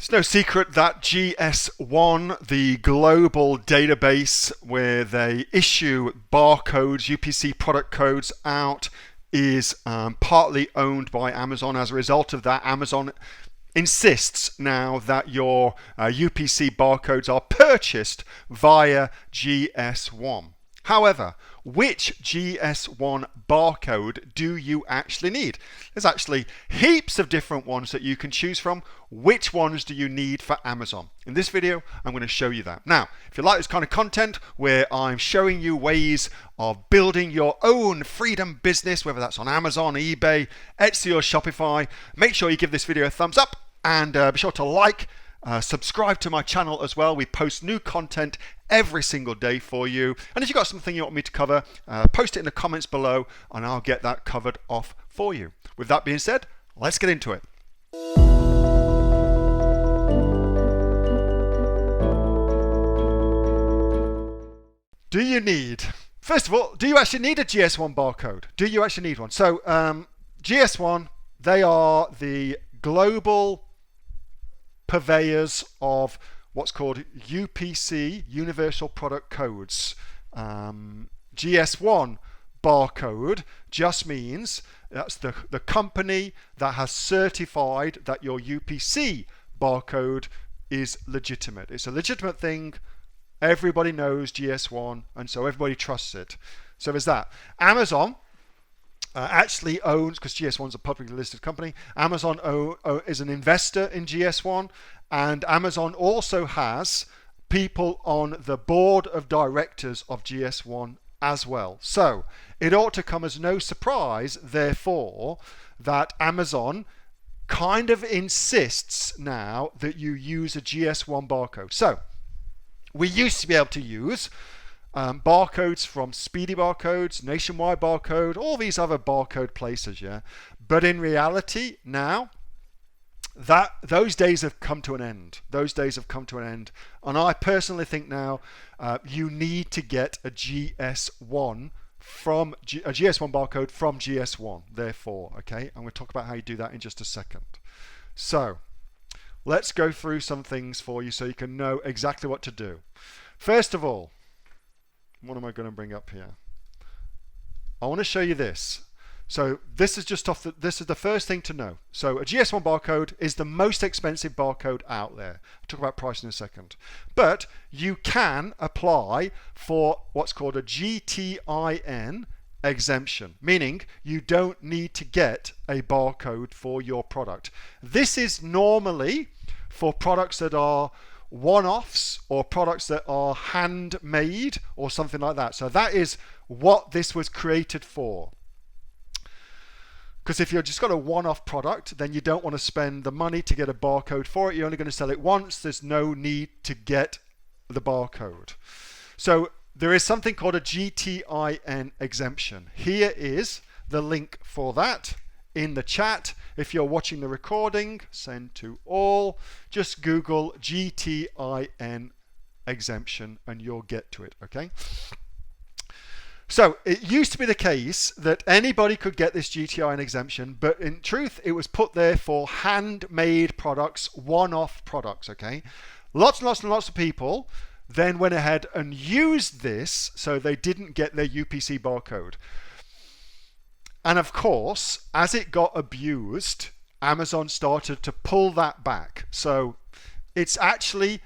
It's no secret that GS1, the global database where they issue barcodes, UPC product codes out, is partly owned by Amazon. As a result of that, Amazon insists now that your UPC barcodes are purchased via GS1. However, which GS1 barcode do you actually need? There's actually heaps of different ones that you can choose from. Which ones do you need for Amazon? In this video, I'm going to show you that. Now, if you like this kind of content where I'm showing you ways of building your own freedom business, whether that's on Amazon, eBay, Etsy or Shopify, make sure you give this video a thumbs up and be sure to like, subscribe to my channel as well. We post new content every single day for you. And if you've got something you want me to cover, post it in the comments below and I'll get that covered off for you. With that being said, let's get into it. Do you need, first of all, do you actually need a GS1 barcode? Do you actually need one? So GS1, they are the global purveyors of what's called UPC, Universal Product Codes. GS1 barcode just means that's the company that has certified that your UPC barcode is legitimate. It's a legitimate thing. Everybody knows GS1 and so everybody trusts it. So there's that. Amazon actually owns, because GS1 is a publicly listed company, Amazon is an investor in GS1, and Amazon also has people on the board of directors of GS1 as well. So it ought to come as no surprise, therefore, that Amazon kind of insists now that you use a GS1 barcode. So we used to be able to use barcodes from Speedy Barcodes, Nationwide Barcode, all these other barcode places, yeah. But in reality now, that those days have come to an end. Those days have come to an end, and I personally think now you need to get a GS1 from a GS1 barcode from GS1. Therefore, okay, I'm going to talk about how you do that in just a second. So let's go through some things for you so you can know exactly what to do. First of all, what am I going to bring up here? I want to show you this. So this is just off this is the first thing to know. So a GS1 barcode is the most expensive barcode out there. I'll talk about price in a second. But you can apply for what's called a GTIN exemption, meaning you don't need to get a barcode for your product. This is normally for products that are one-offs or products that are handmade or something like that. So that is what this was created for. Because if you've just got a one-off product, then you don't want to spend the money to get a barcode for it. You're only going to sell it once. There's no need to get the barcode. So there is something called a GTIN exemption. Here is the link for that in the chat. If you're watching the recording, send to all. Just Google GTIN exemption and you'll get to it, okay? So it used to be the case that anybody could get this GTIN exemption, but in truth it was put there for handmade products, one-off products, okay? Lots and lots and lots of people then went ahead and used this so they didn't get their UPC barcode. And of course, as it got abused, Amazon started to pull that back. So it's actually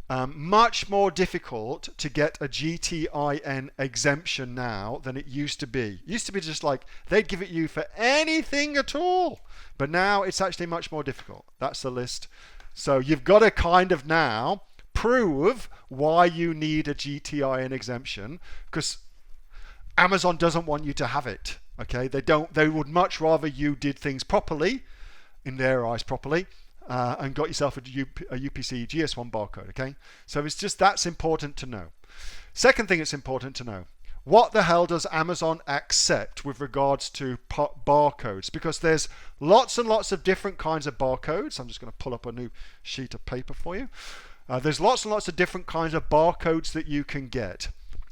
much more difficult to get a GTIN exemption now than it used to be. It used to be just like they'd give it you for anything at all. But now it's actually much more difficult. That's the list. So you've got to kind of now prove why you need a GTIN exemption, because Amazon doesn't want you to have it. Okay, they would much rather you did things properly, in their eyes properly, and got yourself a UPC GS1 barcode, okay? So it's just, that's important to know. Second thing it's important to know, what the hell does Amazon accept with regards to barcodes? Because there's lots and lots of different kinds of barcodes. I'm just going to pull up a new sheet of paper for you. There's lots and lots of different kinds of barcodes that you can get.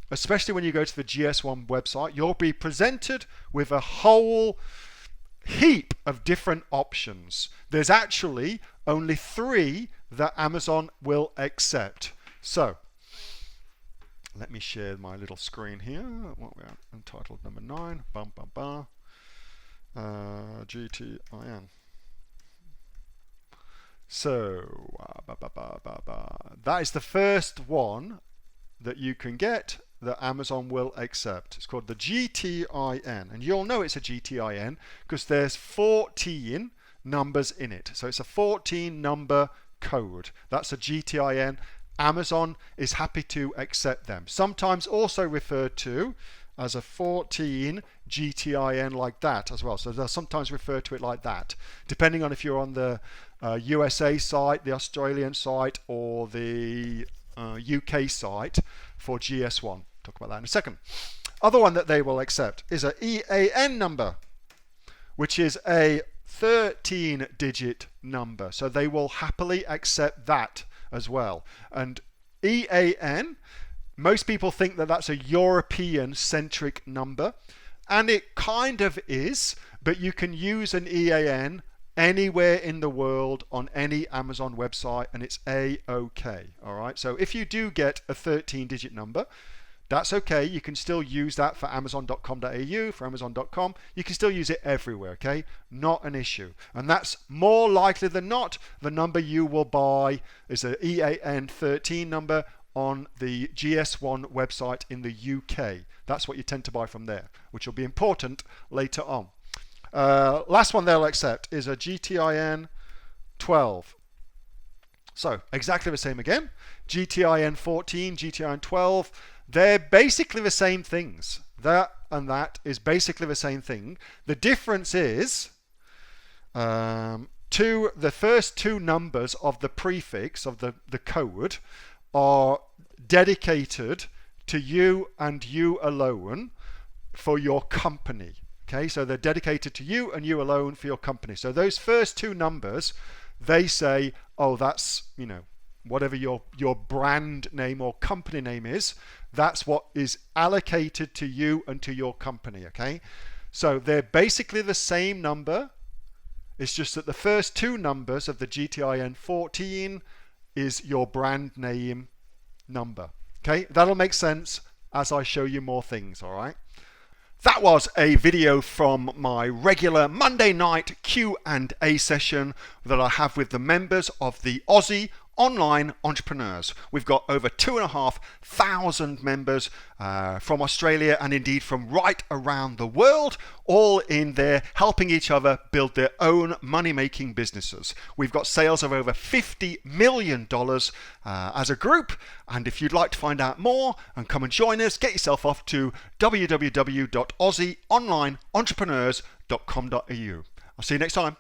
Especially when you go to the GS1 website, you'll be presented with a whole heap of different options. There's actually only 3 that Amazon will accept. So let me share my little screen here. What we are, entitled number 9. Bum bum bum. GTIN. So that is the first one that you can get that Amazon will accept. It's called the GTIN, and you'll know it's a GTIN because there's 14 numbers in it. So it's a 14 number code. That's a GTIN. Amazon is happy to accept them. Sometimes also referred to as a 14 GTIN like that as well. So they'll sometimes refer to it like that, depending on if you're on the USA site, the Australian site, or the UK site for GS1. Talk about that in a second. Other one that they will accept is a EAN number, which is a 13-digit number. So they will happily accept that as well. And EAN, most people think that that's a European-centric number, and it kind of is, but you can use an EAN anywhere in the world on any Amazon website, and it's A-OK. All right, so if you do get a 13-digit number, that's okay. You can still use that for Amazon.com.au, for Amazon.com. You can still use it everywhere, okay? Not an issue. And that's more likely than not the number you will buy is an EAN 13 number on the GS1 website in the UK. That's what you tend to buy from there, which will be important later on. Last one they'll accept is a GTIN 12. So exactly the same again. GTIN 14, GTIN 12. They're basically the same things. That and that is basically the same thing. The difference is the first 2 numbers of the prefix of the code are dedicated to you and you alone for your company. Okay, so they're dedicated to you and you alone for your company. So those first 2 numbers, they say, oh, that's, you know, whatever your brand name or company name is, that's what is allocated to you and to your company. Okay, so they're basically the same number. It's just that the first 2 numbers of the GTIN 14 is your brand name number. Okay, that'll make sense as I show you more things. All right, that was a video from my regular Monday night Q&A session that I have with the members of the Aussie Online Entrepreneurs. We've got over 2,500 members from Australia and indeed from right around the world, all in there helping each other build their own money-making businesses. We've got sales of over $50 million as a group, and if you'd like to find out more and come and join us, get yourself off to www.aussieonlineentrepreneurs.com.au. I'll see you next time.